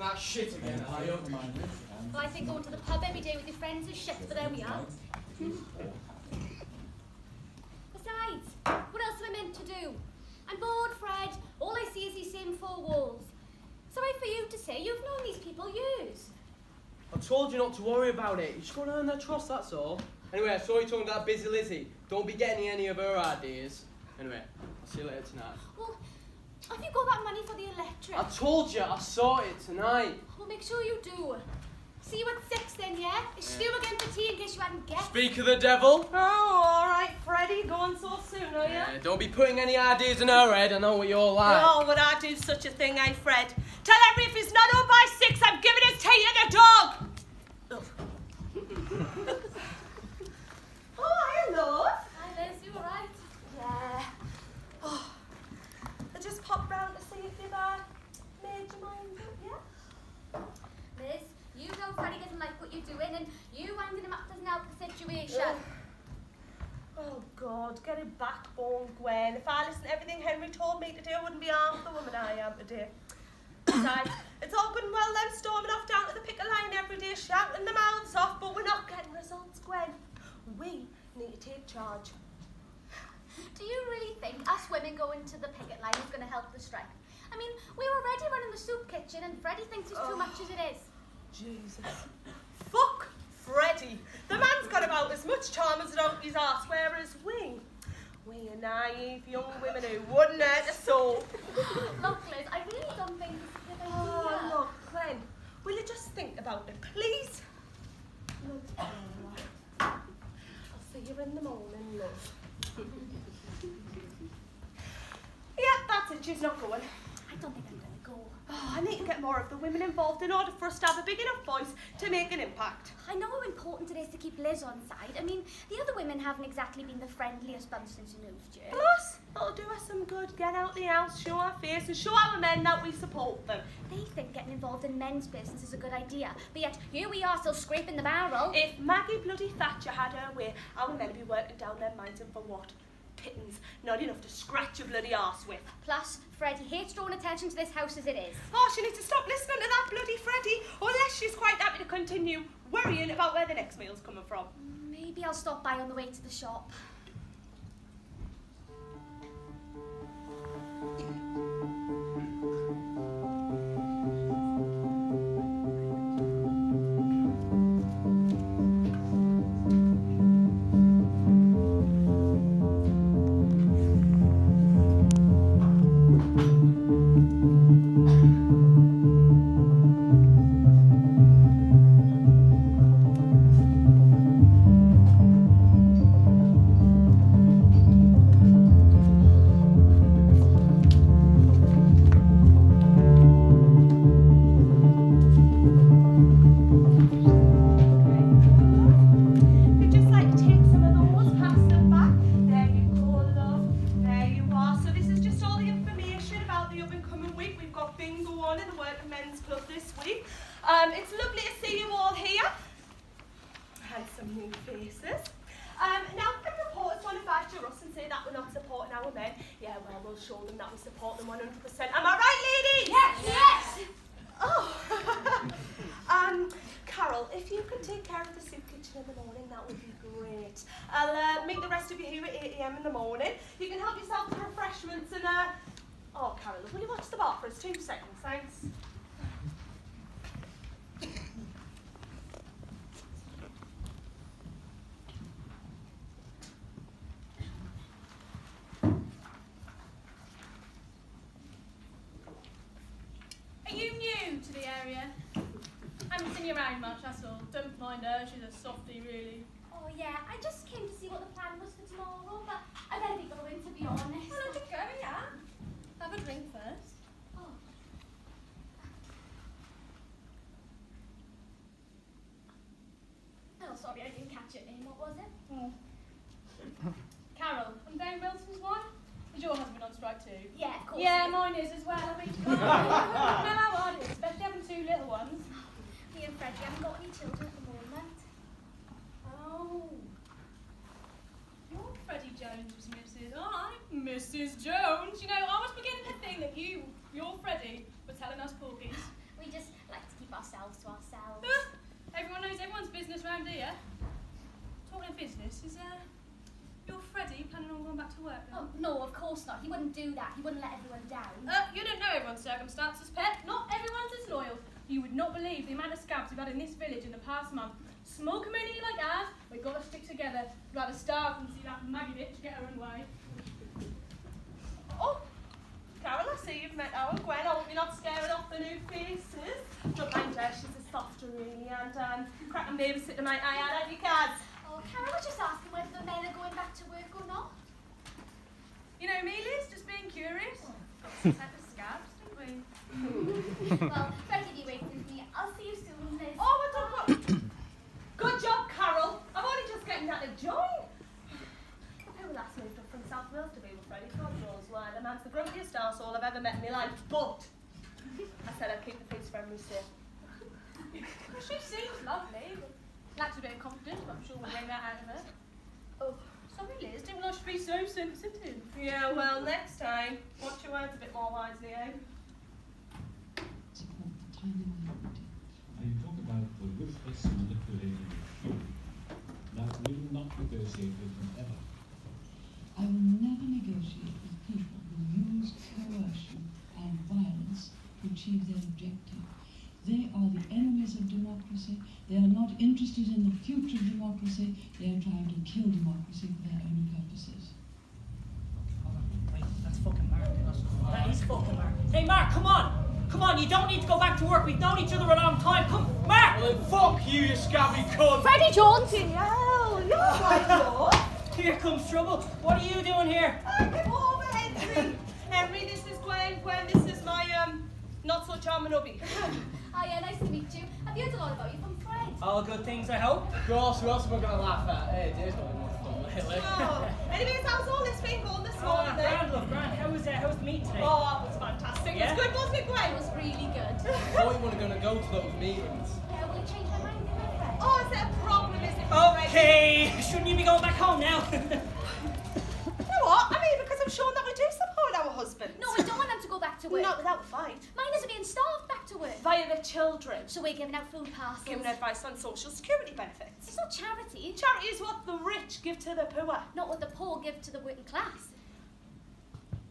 that shit again, are you? Well, I think going to the pub every day with your friends is shit, but there we are. Besides, what else am I meant to do? I'm bored, Fred. All I see is these same four walls. Sorry for you to say, you've known these people years. I told you not to worry about it. You just got to earn their trust, that's all. Anyway, I saw you talking to that busy Lizzie. Don't be getting any of her ideas. Anyway, I'll see you later tonight. Well, have you got that money for the electric? I told you, I saw it tonight. Well, make sure you do. See you at 6 then, yeah? It's Stu again for tea in case you hadn't guessed. Speak of the devil. Oh, all right, Freddie, going so soon, are you? Don't be putting any ideas in her head. I know what you're like. Oh, would I do such a thing, eh, Fred? Tell Henry if he's not home by 6, I'm giving his tea to the dog. Oh, hello. Hi, Liz, you all right? Yeah. Oh, I just popped round to see if you've made your mind up, yeah? Liz, you know Freddie doesn't like what you're doing, and you winding him up doesn't help the situation. Oh, God, get a backbone, Gwen. If I listened to everything Henry told me to do, I wouldn't be half the woman I am today. Besides, it's all good and well them storming off down to the picket line every day, shouting their mouths off, but we're not getting results, Gwen. We need to take charge. Do you really think us women going to the picket line is going to help the strike? I mean, we were already running the soup kitchen, and Freddie thinks it's too much as it is. Jesus. Fuck Freddie. The man's got about as much charm as a donkey's arse, whereas we are naive young women who wouldn't hurt a soul. Look, Liz, I really don't think this is a good idea. Oh, look, Glenn, will you just think about it, please? Look, I'll see you in the morning, love. Yeah, that's it, she's not going. I don't think I'm going to go. Oh, I need to get more of the women involved in order for us to have a big enough voice to make an impact. I know how important it is to keep Liz on side. I mean, the other women haven't exactly been the friendliest bunch since you moved here. Plus, it'll do us some good. Get out the house, show our face, and show our men that we support them. They think getting involved in men's business is a good idea, but yet here we are still scraping the barrel. If Maggie bloody Thatcher had her way, our men would be working down their minds, and for what? Pittance, not enough to scratch your bloody arse with. Plus, Freddie hates drawing attention to this house as it is. Oh, she needs to stop listening to that bloody Freddie, unless she's quite happy to continue worrying about where the next meal's coming from. Maybe I'll stop by on the way to the shop. It's lovely to see you all here. And some new faces. Now, can reporters want to badger us and say that we're not supporting our men? Yeah, well, we'll show them that we support them 100%. Am I right, ladies? Yes! Oh. Carol, if you could take care of the soup kitchen in the morning, that would be great. I'll meet the rest of you here at 8 a.m. in the morning. You can help yourself to refreshments and, Oh, Carol, will you watch the bar for us? 2 seconds, thanks. Are you new to the area? I haven't seen you around much, that's all. Don't mind her, she's a softie, really. Oh, yeah, I just came to see what the plan was for tomorrow, but I better be going, to be honest. Well, let it go, yeah. Have a drink first. Oh. Oh, sorry, I didn't catch your name. What was it? Carol, I'm Dame Wilson's wife. Is your husband on strike too? Yeah, of course. Yeah, mine is as well. I mean, you know how hard it is, especially having 2 little ones. Me and Freddie haven't got any children at the moment. Oh. You're Freddie Jones was Mrs. I'm Mrs. Jones. You know, I was beginning to think that you're Freddie, were telling us porkies. We just like round here. Talking of business, is your Freddie planning on going back to work now? Oh, no, of course not. He wouldn't do that. He wouldn't let everyone down. You don't know everyone's circumstances, Pet. Not everyone's as loyal. You would not believe the amount of scabs we've had in this village in the past month. Small community like ours, we've got to stick together. We'd rather starve than see that maggie bitch get her own way. Oh, Carol, I see you've met our Gwen. I hope you're not scaring off the new faces. Don't mind her, she's a softer really, and cracking babysitter might I add, have you, Kaz? Oh, Carol was just asking whether the men are going back to work or not. You know me, Liz, just being curious. Got some type of scabs, didn't we? Well, Freddie be waiting for me. I'll see you soon, Liz. Oh, I don't know. Good job, Carol. I'm only just getting that to join. Who last moved up from South Wales to be with Freddie? God knows why. The man's the grumpiest arsehole I've ever met in my life. But I said I'd keep the things friendly safe. She seems lovely. Lacks a bit of confidence, but I'm sure we'll bring that out of her. Oh, Sorry, Liz, didn't want to be so sensitive. Yeah, well, next time, watch your words a bit more wisely, eh? Support the tiny minority. Now you talk about the ruthless manipulating of fury. That we will not negotiate with them ever. I will never negotiate with people who use coercion and violence to achieve their objective. They are the enemies of democracy. They are not interested in the future of democracy. They are trying to kill democracy for their own purposes. Wait, that's fucking Mark. That is fucking Mark. Hey, Mark, come on! Come on, you don't need to go back to work. We've known each other a long time. Come, Mark! Well then fuck you, you scabby cunt! Freddie Jones! Hell, you're right, Lord. Here comes trouble. What are you doing here? Come over, Henry. Henry, this is Gwen. Gwen, this is my, not so charming hubby. Hiya, nice to meet you. I've heard a lot about you from Fred. All good things, I hope. Of course, who else am I going to laugh at? Hey, Dave's not been much fun lately. Oh, anyways, how's all this been going this Oh, morning? grand, love, grand. How was the meet today? Oh, that was fantastic. Yeah? It was good, wasn't it, It Gwen? was really good. I thought you weren't going to go to those meetings. Yeah, will you change my mind, didn't I, Fred? Oh, is it a problem, is it? Okay, shouldn't you be going back home now? You know what? I mean, because I'm sure that we do support our husbands. No, we don't want them to go back to work. Not without a fight. Miners are being starved back to work. Via the children. So we're giving out food parcels. Giving advice on social security benefits. It's not charity. Charity is what the rich give to the poor. Not what the poor give to the working class.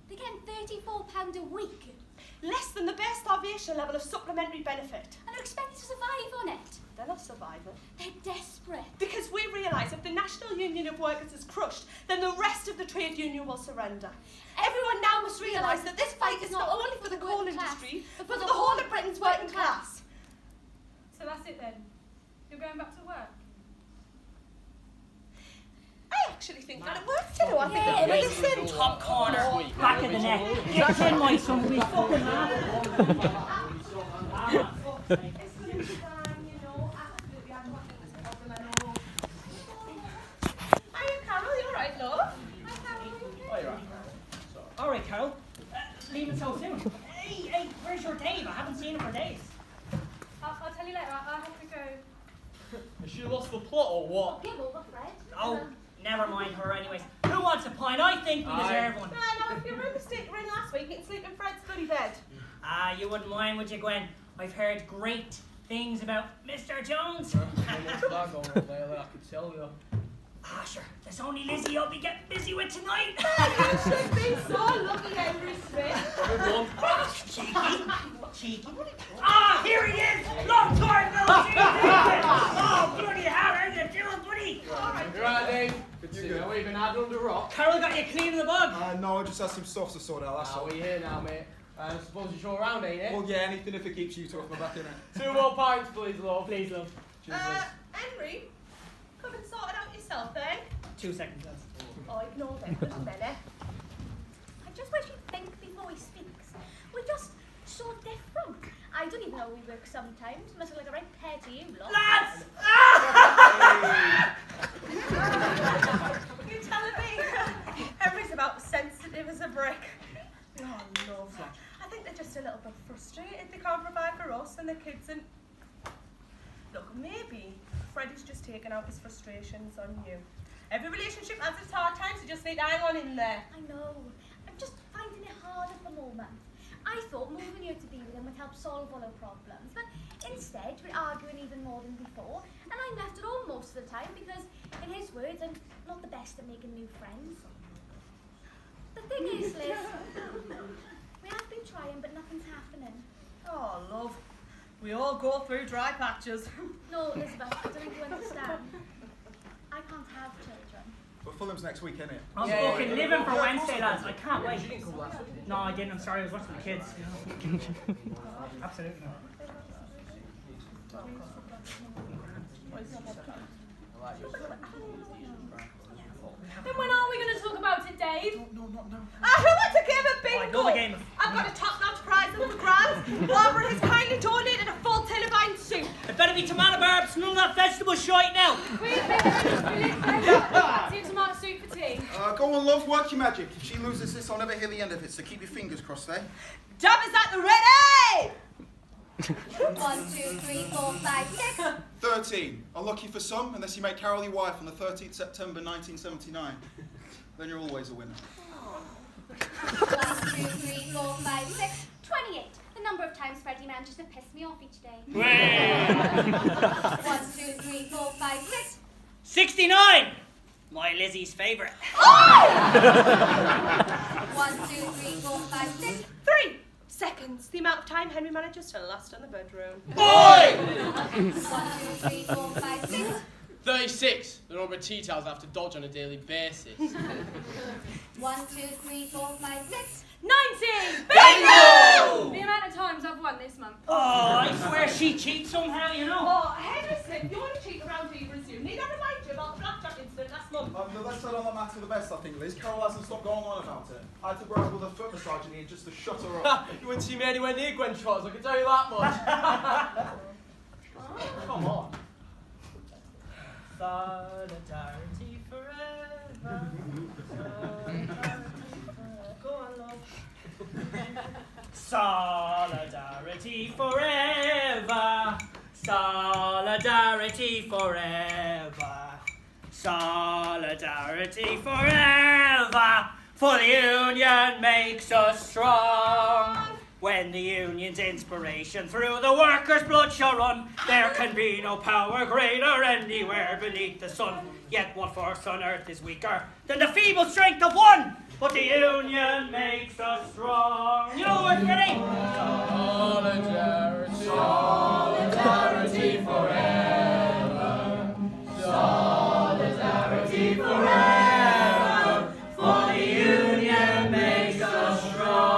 They're getting £34 a week. Less than the bare starvation level of supplementary benefit. And they're expected to survive on it. They're not surviving. They're desperate. Because we realise if the National Union of Workers is crushed, then the rest of the trade union will surrender. Everyone now must realise that this fight is not only for the coal industry, but for the whole of Britain's working class. So that's it then. You're going back to work. I actually think that it works, you know. I think Yeah, that it medicine. Top corner, back of the neck. Get in, my son. We fucking have it. It's going to be fine, you know. Absolutely, I'm not going to problem at all. Hiya, Carol, you alright, love? Hi, Carol. Oh, you're right. All right, Carol. Leaving so soon. Hey, where's your Dave? I haven't seen him for days. I'll tell you later. I have to go. Has she lost the plot or what? Give over, Fred. Oh, never mind her anyways. Who wants a pint? I think we deserve one. Now, if your room mistake were in last week, you can sleep in Fred's bloody bed. Ah, you wouldn't mind, would you, Gwen? I've heard great things about Mr. Jones. What's that going on lately? I could tell you. Ah, sure. There's only Lizzie I'll be getting busy with tonight. You should be so lucky, Henry Smith. Good one. Cheeky. Ah, here he is! Long time no see! Oh, bloody hell, how you doing, buddy? You're right, Dave. Good to see you. How you been hiding under a rock? Carol got you clean in the bug. No, I just had some stuff to sort out, that's Ah, all. we're here now, mate. I suppose you're short around, ain't it? Well, yeah, anything if it keeps you two off my back, innit? 2 more pints, please, love. Please, love. Cheers, Liz. Henry, come and sort it out yourself, eh? 2 seconds, lads. Oh, ignore them, just a minute. I just wish he'd think before he speaks. We're just so different. I don't even know how we work sometimes. Must look like a right pair to you, lot. Lads! You telling me? Henry's about sensitive as a brick. Oh, love. I think they're just a little bit frustrated. They can't provide for us and the kids and... Look, maybe Freddie's just taken out his frustrations on you. Every relationship has its hard times, you just need to hang on in there. I know. I'm just finding it hard at the moment. I thought moving here to be with him would help solve all our problems, but instead we're arguing even more than before, and I'm left at home most of the time because, in his words, I'm not the best at making new friends. The thing is, Liz, we have been trying, but nothing's happening. Oh, love. We all go through dry patches. No, Elizabeth, I don't think you understand. I can't have children. But Fulham's next week, innit? I'm Yeah, fucking yeah. living for Wednesday, lads. I can't wait. You didn't come last week. No, I didn't. I'm sorry. I was watching the kids. Absolutely not. Then when are we going to talk about it, Dave? Who wants a game of I bingo? love a game of- I've got a top-notch prize in the grabs. Barbara has kindly donated a full tin of vine soup. It better be tomato barbs, none of that vegetable shite now. See tomato soup for tea. Go on, love, work your magic. If she loses this, I'll never hear the end of it, so keep your fingers crossed, eh? Dab is at the ready! 1, 2, 3, 4, 5, 6. 13. Unlucky for some, unless you make Carol your wife on the 13th September 1979. Then you're always a winner. 1, 2, 3, 4, 5, 6. 28. The number of times Freddie manages to piss me off each day. 1, 2, 3, 4, 5, 6. 69. My Lizzie's favourite. 1, 2, 3, 4, 5, 6. 3 seconds. The amount of time Henry manages to last in the bedroom. 1, 2, 3, 4, 5, 6. 36. The number of tea towels I have to dodge on a daily basis. 1, 2, 3, 4, 5, 6. 90! Bingo! The amount of times I've won this month. Oh, I swear she cheats somehow, you know. Oh, Henry Smith, you want to cheat around here, you resume. Need I remind you about the blackjack incident last month? The less said on that matter, the best, I think, Liz. Carol hasn't stopped going on about it. I had to grab with a foot massage in here just to shut her up. You wouldn't see me anywhere near Gwen Trotters, I can tell you that much. Come on. Solidarity forever. Solidarity forever. Go on, love. Solidarity forever. Solidarity forever. Solidarity forever. For the union makes us strong. When the union's inspiration through the workers' blood shall run, there can be no power greater anywhere beneath the sun. Yet what force on earth is weaker than the feeble strength of one? But the union makes us strong. You know what we're getting? Solidarity. Solidarity forever. Solidarity forever. For the union makes us strong.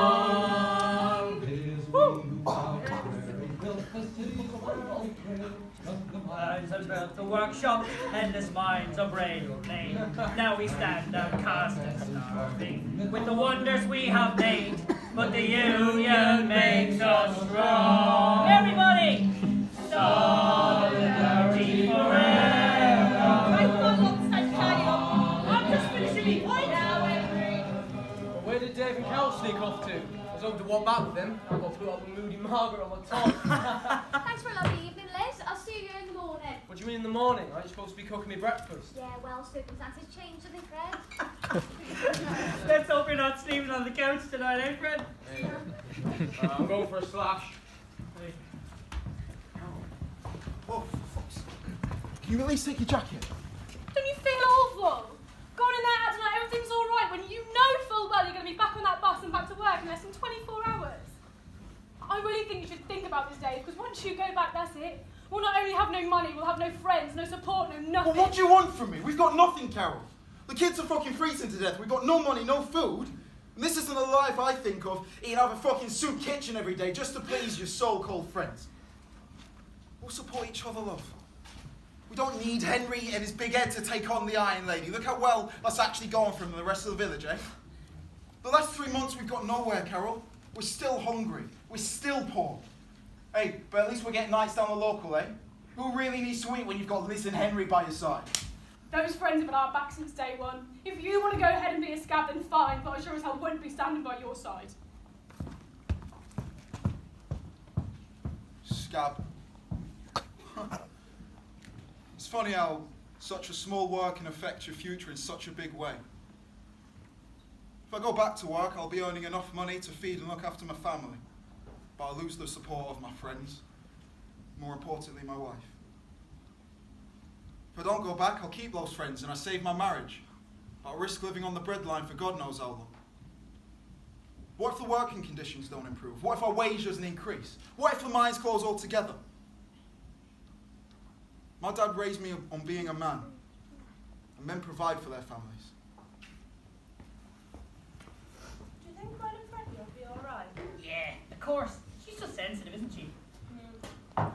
Minds have built the workshop, and this mind's a brave lane. Now we stand outcast and starving with the wonders we have made, but the union makes us strong. Everybody! Solidarity forever. Right, come on, love, it's time to carry on. I'm just finishing me. What? Now, Henry. Well, where did Dave and Carol sneak off to? I was hoping to walk back with them. I've got to put up with Moody Margaret on my tongue. Thanks for a lovely evening, Liz. I'll see you in the morning. What do you mean in the morning? Aren't you supposed to be cooking me breakfast? Yeah, well, circumstances change, do they, Fred? Let's hope you're not sleeping on the couch tonight, eh, Fred? I'm going for a slash. Oh, for fuck's sake. Can you at least take your jacket? Don't you feel awful? Going in there acting like everything's all right when you know full well you're going to be back on that bus and back to work in less than 24 hours. I really think you should think about this, Dave, because once you go back, that's it. We'll not only have no money, we'll have no friends, no support, no nothing. Well, what do you want from me? We've got nothing, Carol. The kids are fucking freezing to death. We've got no money, no food. And this isn't a life I think of, eating out of a fucking soup kitchen every day just to please your so-called friends. We'll support each other, love. We don't need Henry and his big head to take on the Iron Lady. Look how well that's actually going for him and the rest of the village, eh? The last 3 months we've got nowhere, Carol. We're still hungry. We're still poor. Hey, but at least we're getting nights down the local, eh? Who really needs to eat when you've got Liz and Henry by your side? Those friends have been our back since day one. If you want to go ahead and be a scab, then fine, but I sure as hell wouldn't be standing by your side. Scab. It's funny how such a small work can affect your future in such a big way. If I go back to work, I'll be earning enough money to feed and look after my family. But I'll lose the support of my friends. More importantly, my wife. If I don't go back, I'll keep those friends and I save my marriage. But I'll risk living on the breadline for God knows how long. What if the working conditions don't improve? What if our wage doesn't increase? What if the mines close altogether? My dad raised me on being a man, and men provide for their families. Do you think Gwen and Freddie will be alright? Yeah, of course. She's just sensitive, isn't she? I don't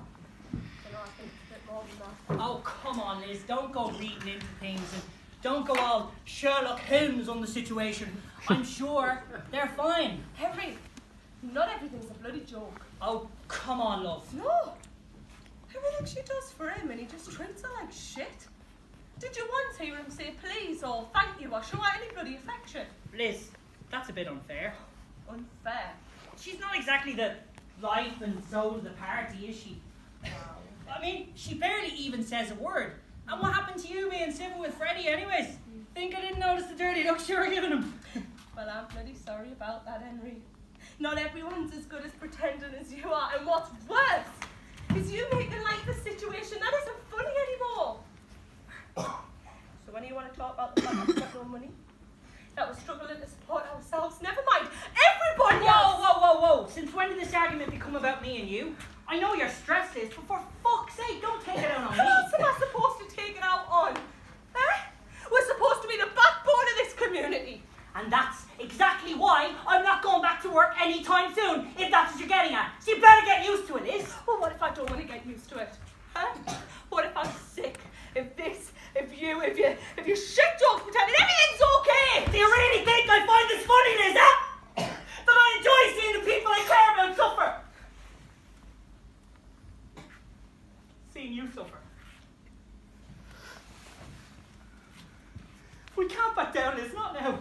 know, I think it's a bit more than that. Oh, come on, Liz. Don't go reading into things and don't go all Sherlock Holmes on the situation. I'm sure they're fine. Henry, not everything's a bloody joke. Oh, come on, love. No! Everything she does for him and he just treats her like shit. Did you once hear him say please or thank you or show her any bloody affection? Liz, that's a bit unfair. Unfair. She's not exactly the life and soul of the party, is she? I mean, she barely even says a word. And what happened to you being civil with Freddie anyways? Think I didn't notice the dirty looks you were giving him? Well, I'm bloody sorry about that, Henry. Not everyone's as good as pretending as you are, and what's worse is you making like the situation that isn't funny anymore. So when you want to talk about the fact that we've got no money, that we're struggling to support ourselves, never mind everybody else! Whoa. Since when did this argument become about me and you? I know you're stressed, Liz, but for fuck's sake, don't take it out on Who me. else am I supposed to take it out on? Eh? We're supposed to be the backbone of this community. And that's exactly why I'm not going back to work anytime soon, if that's what you're getting at. So you better get used to it, Liz. Well, what if I don't want to get used to it? Huh? What if I'm sick? If you shit jokes pretending everything's okay? Do you really think I find this funny, Liz, huh? That I enjoy seeing the people I care about suffer? Seeing you suffer. We can't back down, Liz, not now.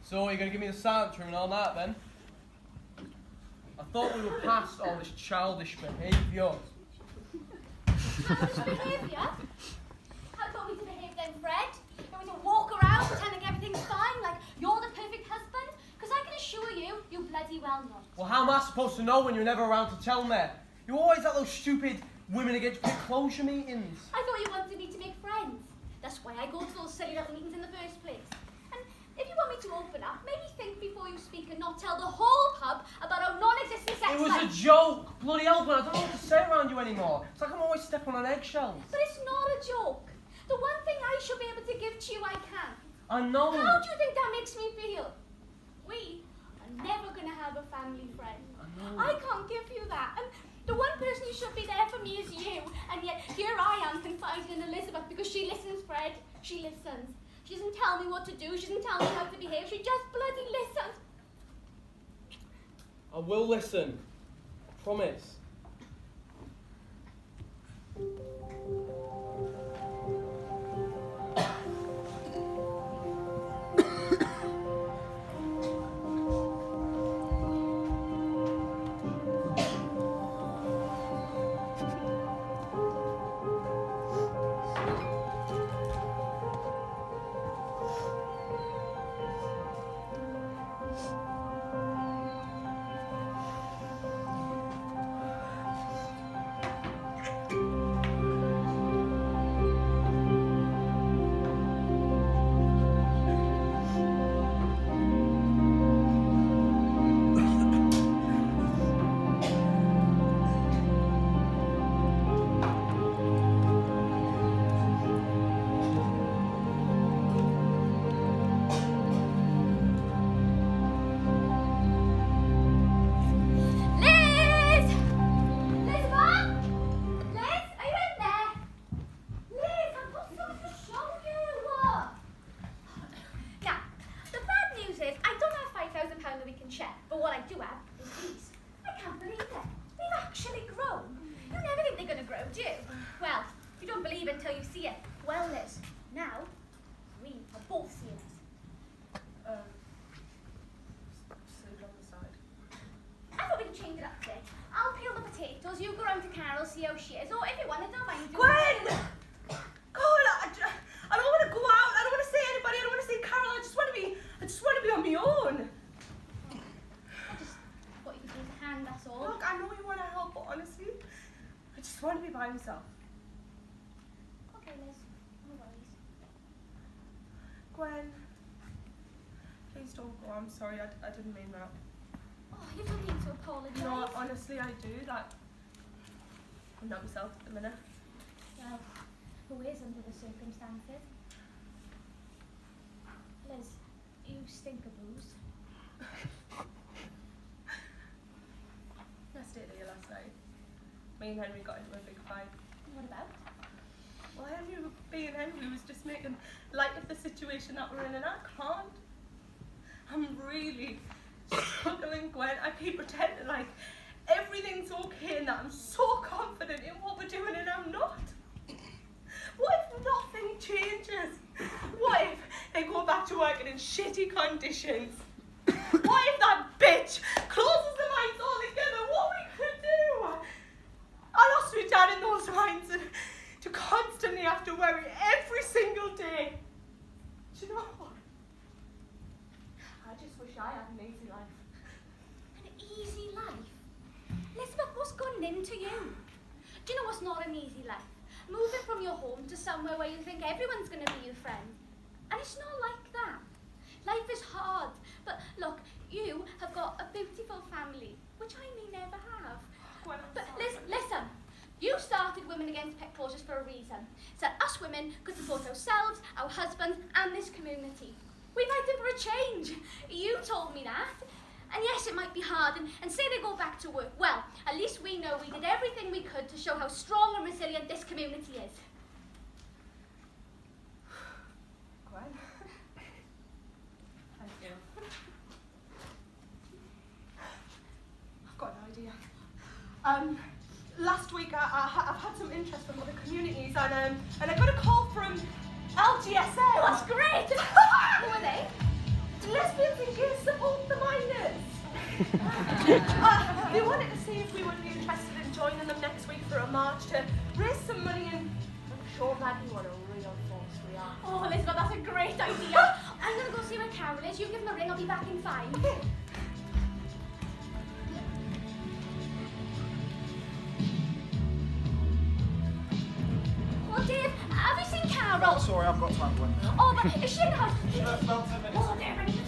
So you're gonna give me the sanctuary and all that then? I thought we were past all this childish behaviour. Childish behaviour? How got me to behave then, Fred? You want me to walk around pretending everything's fine, like you're the perfect husband? Because I can assure you, you bloody well not. Well, how am I supposed to know when you're never around to tell me? You always at those stupid women against closure meetings. I thought you wanted me to make friends. That's why I go to those silly little meetings in the first place. And if you want me to open up, maybe think before you speak and not tell the whole pub about our non-existent sex It was life. a joke. Bloody hell, man. I don't know what to say around you anymore. It's like I'm always stepping on eggshells. But it's not a joke. The one thing I should be able to give to you, I can. I know. How do you think that makes me feel? We are never going to have a family friend. I can't give you that. And the one person who should be there for me is you. And yet here I am confiding in Elizabeth because she listens, Fred. She listens. She doesn't tell me what to do. She doesn't tell me how to behave. She just bloody listens. I will listen. I promise. Suppose you go round to Carol, see how she is, or if you want, I don't mind doing Gwen! it. God, I don't want to go out. I don't want to see anybody. I don't want to see Carol. I just want to be on my own. I just thought you could use a hand, that's all. Look, I know you want to help, but honestly, I just want to be by myself. Okay, Liz, no worries. Gwen, please don't go. I'm sorry. I didn't mean that. Oh, you don't need to apologise. No, honestly, I do. That I'm not myself at the minute. Well, who is under the circumstances? Liz, you stink of booze. I stayed here last night. Me and Henry got into a big fight. What about? Well, Henry, being Henry, was just making light of the situation that we're in, and I can't. I'm really struggling, Gwen. I keep pretending like everything's okay and that I'm so confident in what we're doing, and I'm not. What if nothing changes? What if they go back to working in shitty conditions? What if that bitch closes the mines all together? What we could do? I lost my dad in those mines, and to constantly have to worry every single day. Do you know what? I just wish I had an easy life. An easy life? Elizabeth, what's going into you? Do you know what's not an easy life? Moving from your home to somewhere where you think everyone's going to be your friend. And it's not like that. Life is hard. But look, you have got a beautiful family, which I may never have. Gwen, I'm But sorry. listen, you started Women Against Pet Closures for a reason. So that us women could support ourselves, our husbands, and this community. We're fighting for a change. You told me that. And yes, it might be hard, and say they go back to work. Well, at least we know we did everything we could to show how strong and resilient this community is. Gwen. Thank you. I've got an idea. Last week I've had some interest from other communities, and I got a call from LGSL. That's great! Who are they? Lesbians and gays support the miners. They wanted to see if we would be interested in joining them next week for a march to raise some money, and I'm sure Maggie what a real force we are. Oh, Elizabeth, that's a great idea. I'm going to go see where Carol is. You give them a ring, I'll be back in 5. Well, Dave, have you seen Carol? Oh, sorry, I've got time, Gwen. Oh, but is she in the house? About 10 minutes. Oh, they're ready to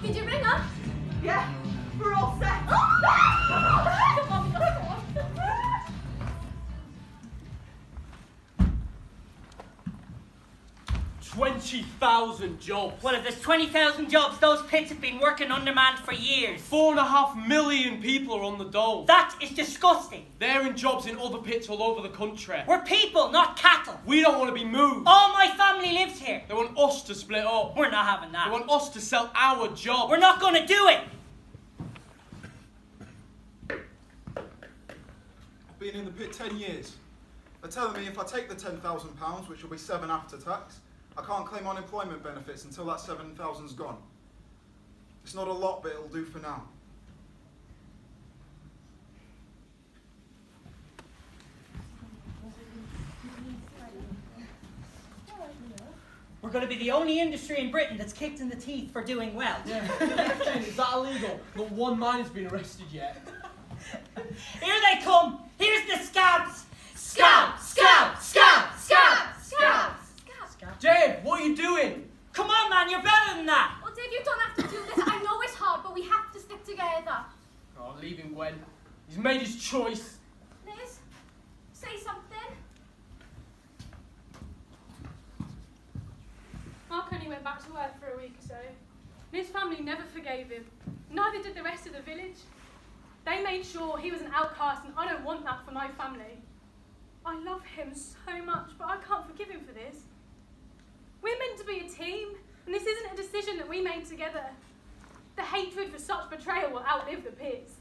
Did you ring up? Yeah, we're all set. Come on, go on. 20,000 jobs. Well, if there's 20,000 jobs, those pits have been working undermanned for years. 4.5 million people are on the dole. That is disgusting. They're in jobs in other pits all over the country. We're people, not cattle. We don't want to be moved. All my family lives here. They want us to split up. We're not having They that. want us to sell our job. We're not going to do it. I've been in the pit 10 years. They're telling me if I take the £10,000, which will be 7 after tax, I can't claim unemployment benefits until that 7,000's gone. It's not a lot, but it'll do for now. We're going to be the only industry in Britain that's kicked in the teeth for doing well. Yeah. Is that illegal? Not one miner's been arrested yet. Here they come. Here's the scabs. Scab! Scab! Scab! Scab! Scab! Scab! Dave, what are you doing? Come on, man, you're better than that. Well, Dave, you don't have to do this. I know it's hard, but we have to stick together. Oh, leave him, Gwen. He's made his choice. Liz, say something. Mark only went back to work for a week or so. His family never forgave him. Neither did the rest of the village. They made sure he was an outcast, and I don't want that for my family. I love him so much, but I can't forgive him for this. We're meant to be a team, and this isn't a decision that we made together. The hatred for such betrayal will outlive the pits.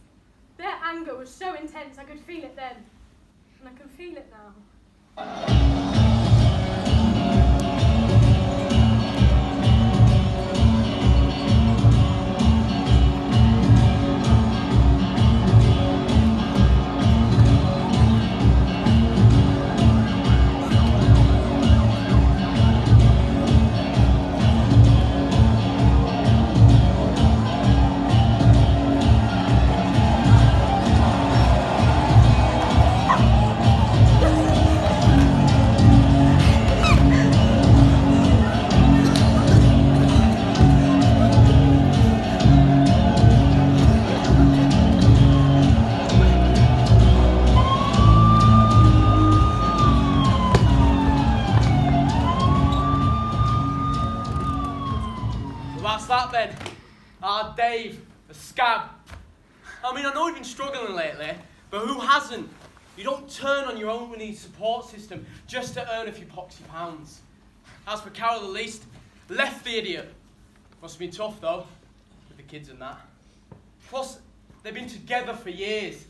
Their anger was so intense I could feel it then, and I can feel it now. save a scab. I mean, I know you've been struggling lately, but who hasn't? You don't turn on your only support system just to earn a few poxy pounds. As for Carol, at least, left the idiot. Must have been tough, though, with the kids and that. Plus, they've been together for years.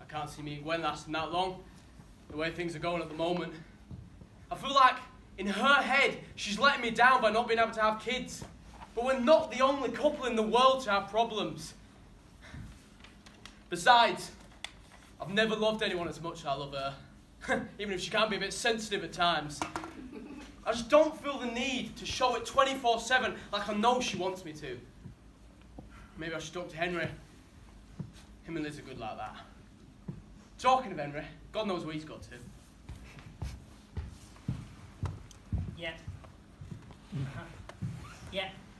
I can't see me and Gwen lasting that long, the way things are going at the moment. I feel like, in her head, she's letting me down by not being able to have kids. But we're not the only couple in the world to have problems. Besides, I've never loved anyone as much as I love her. Even if she can be a bit sensitive at times. I just don't feel the need to show it 24/7 like I know she wants me to. Maybe I should talk to Henry. Him and Liz are good like that. Talking of Henry, God knows where he's got to. Yeah.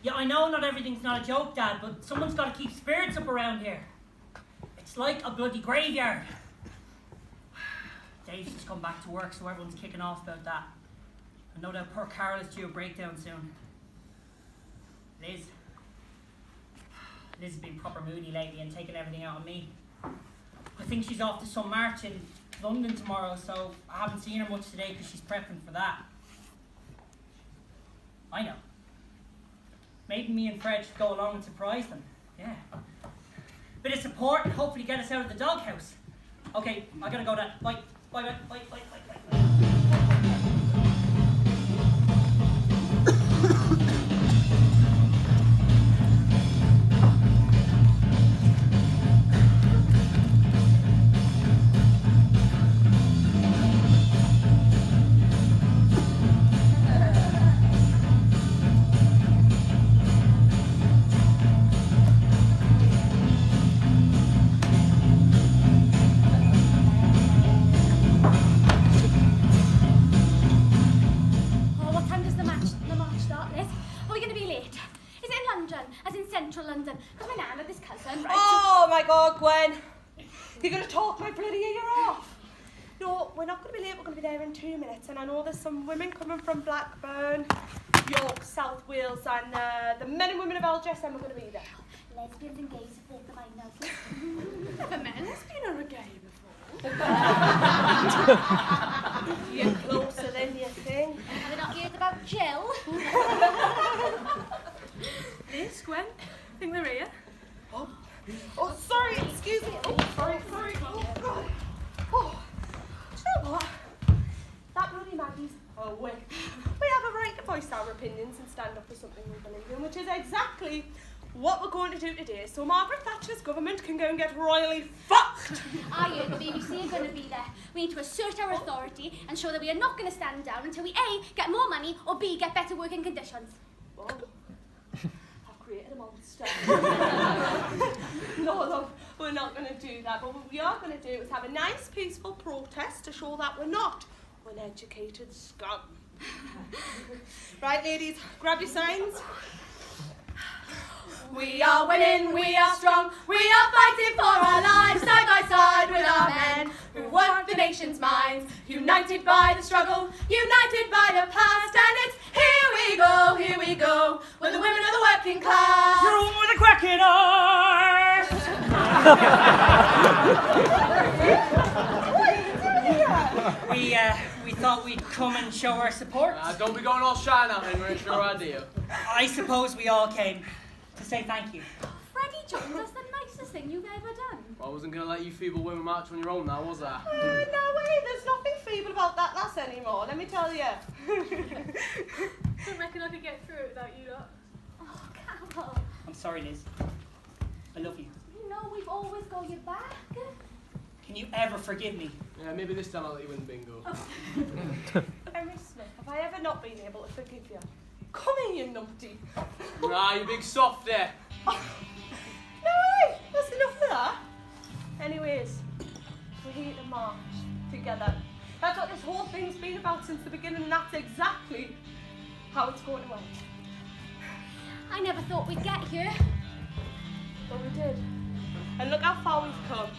Yeah, I know not everything's not a joke, Dad, but someone's got to keep spirits up around here. It's like a bloody graveyard. Dave's just come back to work, so everyone's kicking off about that. I know that poor Carol is due a breakdown soon. Liz has been proper moody lately and taking everything out on me. I think she's off to some march in London tomorrow, so I haven't seen her much today because she's prepping for that. I know. Maybe me and Fred should go along and surprise them. Yeah. Bit of support and hopefully get us out of the doghouse. Okay, I gotta go now. Bye. Bye. You're going to talk my bloody ear off. No, we're not going to be late. We're going to be there in 2 minutes. And I know there's some women coming from Blackburn, York, South Wales, and the men and women of LGSM are going to be there. Lesbians and gays are both the minors. Never met a lesbian or a gay before. You're closer than you think. Have you not heard about Jill? Liz, Gwen, think they're here. Oh, sorry, excuse me. Oh, sorry. Oh, God. Oh, do you know what? That bloody Maggie's a witch. We have a right to voice our opinions and stand up for something we believe in, which is exactly what we're going to do today, so Margaret Thatcher's government can go and get royally fucked. I heard the BBC are going to be there. We need to assert our authority and show that we are not going to stand down until we A, get more money, or B, get better working conditions. Well, I've created a monster. No, look, we're not going to do that, but what we are going to do is have a nice, peaceful protest to show that we're not uneducated scum. Right, ladies, grab your signs. We are winning, we are strong, we are fighting for our lives, side by side with our men who work the nation's minds, united by the struggle, united by the past, and it's here we go, we're the women of the working class. Room with a cracking arse! We thought we'd come and show our support. Don't be going all shy now, Henry, it's your idea. I suppose we all came to say thank you. Freddie Jones, that's the nicest thing you've ever done. Well, I wasn't going to let you feeble women march on your own now, was I? No way, there's nothing feeble about that lass anymore, let me tell you. Don't reckon I could get through it without you lot. Oh, Carol. I'm sorry, Liz. I love you. You know we've always got your back. Can you ever forgive me? Yeah, maybe this time I'll let you win bingo. Henry Smith, have I ever not been able to forgive you? Come here, you numpty. Ah, you big softy. No way, that's enough of that. Anyways, we're here to march together. That's what this whole thing's been about since the beginning, and that's exactly how it's going to end. I never thought we'd get here. But we did. And look how far we've come.